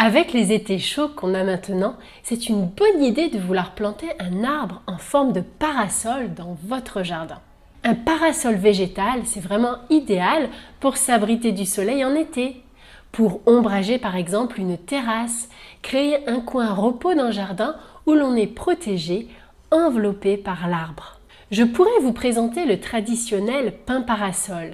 Avec les étés chauds qu'on a maintenant, c'est une bonne idée de vouloir planter un arbre en forme de parasol dans votre jardin. Un parasol végétal, c'est vraiment idéal pour s'abriter du soleil en été, pour ombrager par exemple une terrasse, créer un coin repos dans le jardin où l'on est protégé, enveloppé par l'arbre. Je pourrais vous présenter le traditionnel pin parasol.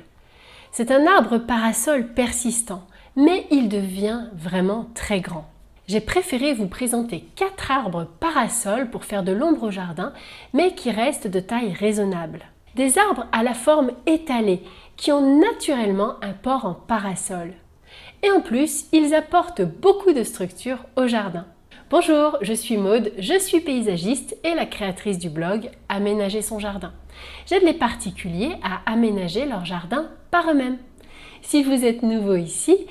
C'est un arbre parasol persistant, mais il devient vraiment très grand. J'ai préféré vous présenter 4 arbres parasols pour faire de l'ombre au jardin, mais qui restent de taille raisonnable. Des arbres à la forme étalée, qui ont naturellement un port en parasol. Et en plus, ils apportent beaucoup de structure au jardin. Bonjour, je suis Maude, je suis paysagiste et la créatrice du blog Aménager son jardin. J'aide les particuliers à aménager leur jardin par eux-mêmes. Si vous êtes nouveau ici,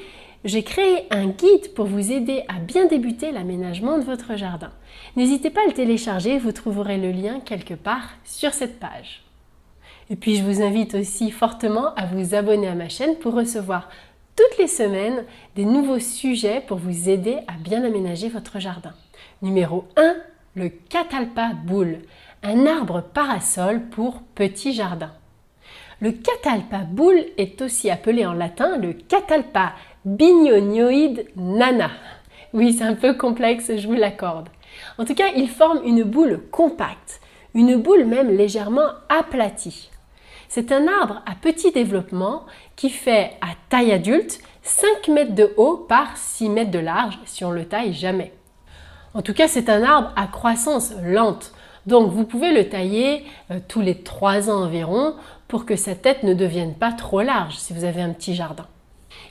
j'ai créé un guide pour vous aider à bien débuter l'aménagement de votre jardin. N'hésitez pas à le télécharger, vous trouverez le lien quelque part sur cette page. Et puis je vous invite aussi fortement à vous abonner à ma chaîne pour recevoir toutes les semaines des nouveaux sujets pour vous aider à bien aménager votre jardin. Numéro 1, le catalpa bull, un arbre parasol pour petit jardin. Le catalpa bull est aussi appelé en latin le catalpa bignonioide nana. Oui, c'est un peu complexe, je vous l'accorde. En tout cas, il forme une boule compacte, une boule même légèrement aplatie. C'est un arbre à petit développement qui fait à taille adulte 5 mètres de haut par 6 mètres de large si on le taille jamais. En tout cas, c'est un arbre à croissance lente. Donc, vous pouvez le tailler tous les 3 ans environ pour que sa tête ne devienne pas trop large si vous avez un petit jardin.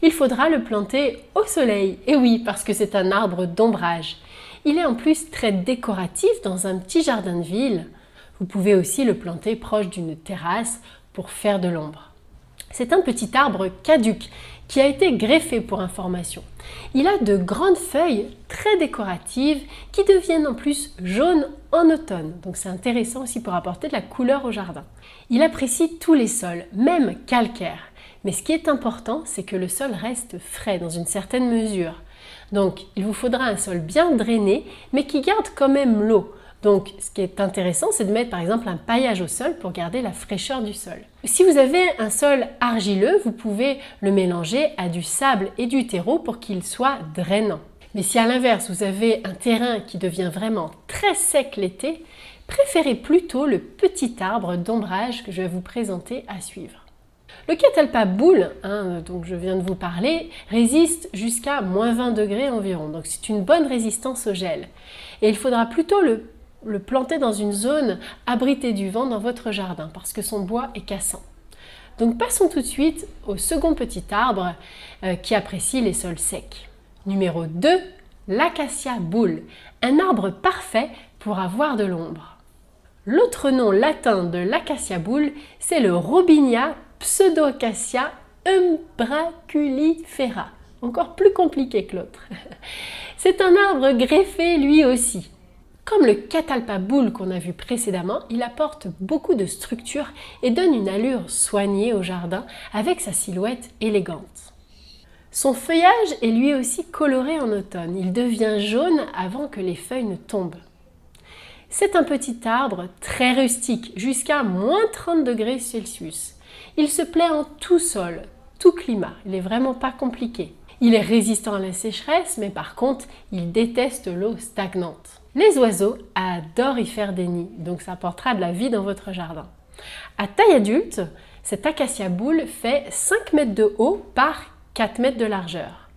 Il faudra le planter au soleil. Et oui, parce que c'est un arbre d'ombrage. Il est en plus très décoratif dans un petit jardin de ville. Vous pouvez aussi le planter proche d'une terrasse pour faire de l'ombre. C'est un petit arbre caduc qui a été greffé pour information. Il a de grandes feuilles très décoratives qui deviennent en plus jaunes en automne. Donc c'est intéressant aussi pour apporter de la couleur au jardin. Il apprécie tous les sols, même calcaires. Mais ce qui est important, c'est que le sol reste frais dans une certaine mesure. Donc il vous faudra un sol bien drainé, mais qui garde quand même l'eau. Donc, ce qui est intéressant, c'est de mettre par exemple un paillage au sol pour garder la fraîcheur du sol. Si vous avez un sol argileux, vous pouvez le mélanger à du sable et du terreau pour qu'il soit drainant. Mais si à l'inverse, vous avez un terrain qui devient vraiment très sec l'été, préférez plutôt le petit arbre d'ombrage que je vais vous présenter à suivre. Le catalpa bull, dont je viens de vous parler, résiste jusqu'à moins 20 degrés environ. Donc, c'est une bonne résistance au gel. Et il faudra plutôt le planter dans une zone abritée du vent dans votre jardin parce que son bois est cassant. Donc passons tout de suite au second petit arbre qui apprécie les sols secs. Numéro 2, l'acacia bull, un arbre parfait pour avoir de l'ombre. L'autre nom latin de l'acacia bull, c'est le Robinia pseudoacacia umbraculifera. Encore plus compliqué que l'autre. C'est un arbre greffé lui aussi. Comme le catalpa bull qu'on a vu précédemment, il apporte beaucoup de structure et donne une allure soignée au jardin avec sa silhouette élégante. Son feuillage est lui aussi coloré en automne. Il devient jaune avant que les feuilles ne tombent. C'est un petit arbre très rustique, jusqu'à moins 30 degrés Celsius. Il se plaît en tout sol, tout climat. Il n'est vraiment pas compliqué. Il est résistant à la sécheresse, mais par contre, il déteste l'eau stagnante. Les oiseaux adorent y faire des nids, donc ça apportera de la vie dans votre jardin. À taille adulte, cet acacia bull fait 5 mètres de haut par 4 mètres de largeur.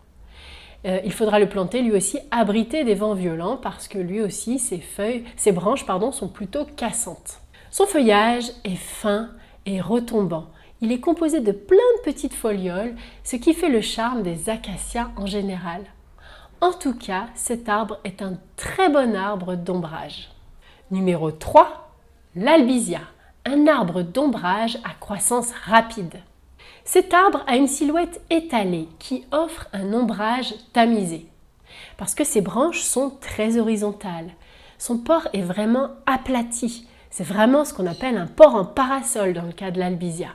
Il faudra le planter lui aussi abrité des vents violents parce que lui aussi ses branches sont plutôt cassantes. Son feuillage est fin et retombant. Il est composé de plein de petites folioles, ce qui fait le charme des acacias en général. En tout cas, cet arbre est un très bon arbre d'ombrage. Numéro 3, l'albizia, un arbre d'ombrage à croissance rapide. Cet arbre a une silhouette étalée qui offre un ombrage tamisé. Parce que ses branches sont très horizontales. Son port est vraiment aplati. C'est vraiment ce qu'on appelle un port en parasol dans le cas de l'albizia.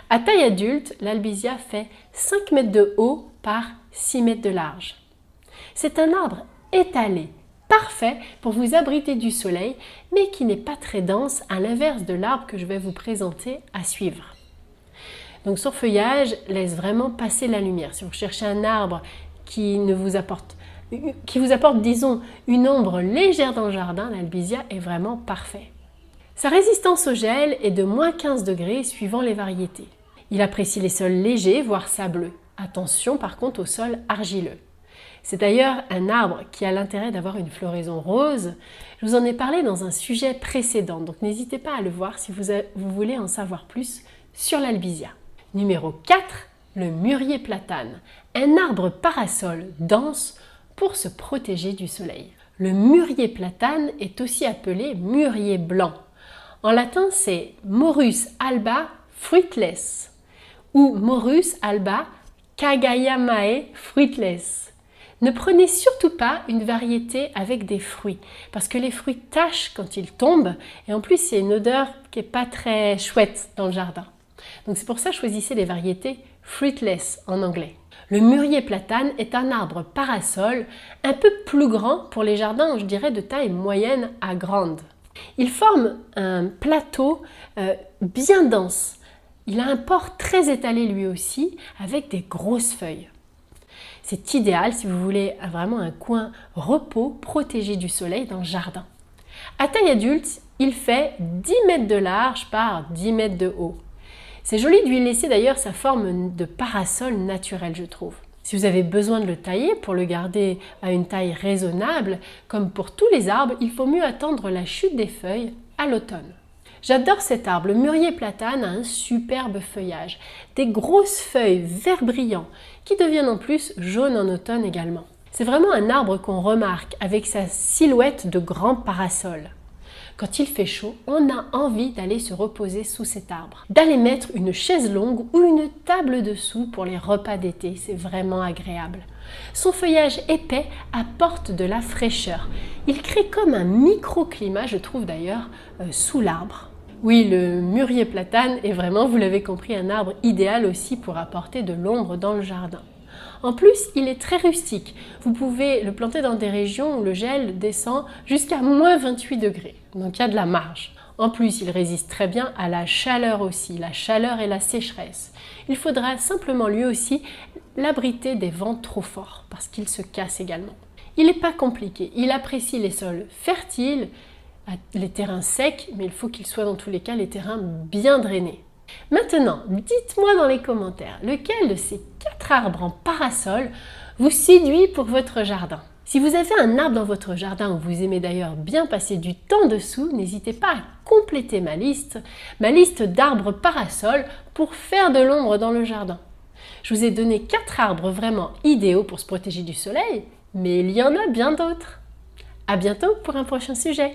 À taille adulte, l'albizia fait 5 mètres de haut par 6 mètres de large. C'est un arbre étalé, parfait pour vous abriter du soleil, mais qui n'est pas très dense, à l'inverse de l'arbre que je vais vous présenter à suivre. Donc son feuillage laisse vraiment passer la lumière. Si vous cherchez un arbre qui vous apporte, disons, une ombre légère dans le jardin, l'albizia est vraiment parfait. Sa résistance au gel est de moins 15 degrés suivant les variétés. Il apprécie les sols légers, voire sableux. Attention par contre aux sols argileux. C'est d'ailleurs un arbre qui a l'intérêt d'avoir une floraison rose. Je vous en ai parlé dans un sujet précédent, donc n'hésitez pas à le voir si vous voulez en savoir plus sur l'albizia. Numéro 4, le mûrier platane, un arbre parasol dense pour se protéger du soleil. Le mûrier platane est aussi appelé mûrier blanc. En latin, c'est Morus alba fruitless ou Morus alba kagayamae fruitless. Ne prenez surtout pas une variété avec des fruits parce que les fruits tâchent quand ils tombent et en plus, il y a une odeur qui n'est pas très chouette dans le jardin. Donc c'est pour ça choisissez les variétés fruitless en anglais. Le mûrier platane est un arbre parasol un peu plus grand pour les jardins, je dirais de taille moyenne à grande. Il forme un plateau bien dense. Il a un port très étalé lui aussi, avec des grosses feuilles. C'est idéal si vous voulez vraiment un coin repos protégé du soleil dans le jardin. À taille adulte, il fait 10 mètres de large par 10 mètres de haut. C'est joli de lui laisser d'ailleurs sa forme de parasol naturel, je trouve. Si vous avez besoin de le tailler pour le garder à une taille raisonnable, comme pour tous les arbres, il faut mieux attendre la chute des feuilles à l'automne. J'adore cet arbre, le mûrier platane a un superbe feuillage, des grosses feuilles vert brillant qui deviennent en plus jaunes en automne également. C'est vraiment un arbre qu'on remarque avec sa silhouette de grand parasol. Quand il fait chaud, on a envie d'aller se reposer sous cet arbre, d'aller mettre une chaise longue ou une table dessous pour les repas d'été, c'est vraiment agréable. Son feuillage épais apporte de la fraîcheur. Il crée comme un microclimat, je trouve d'ailleurs, sous l'arbre. Oui, le mûrier platane est vraiment, vous l'avez compris, un arbre idéal aussi pour apporter de l'ombre dans le jardin. En plus, il est très rustique. Vous pouvez le planter dans des régions où le gel descend jusqu'à moins 28 degrés. Donc il y a de la marge. En plus, il résiste très bien à la chaleur aussi, la chaleur et la sécheresse. Il faudra simplement lui aussi l'abriter des vents trop forts parce qu'il se casse également. Il n'est pas compliqué. Il apprécie les sols fertiles, les terrains secs, mais il faut qu'il soit dans tous les cas les terrains bien drainés. Maintenant, dites-moi dans les commentaires, lequel de ces 4 arbres en parasol vous séduit pour votre jardin? Si vous avez un arbre dans votre jardin où vous aimez d'ailleurs bien passer du temps dessous, n'hésitez pas à compléter ma liste d'arbres parasols pour faire de l'ombre dans le jardin. Je vous ai donné 4 arbres vraiment idéaux pour se protéger du soleil, mais il y en a bien d'autres. À bientôt pour un prochain sujet.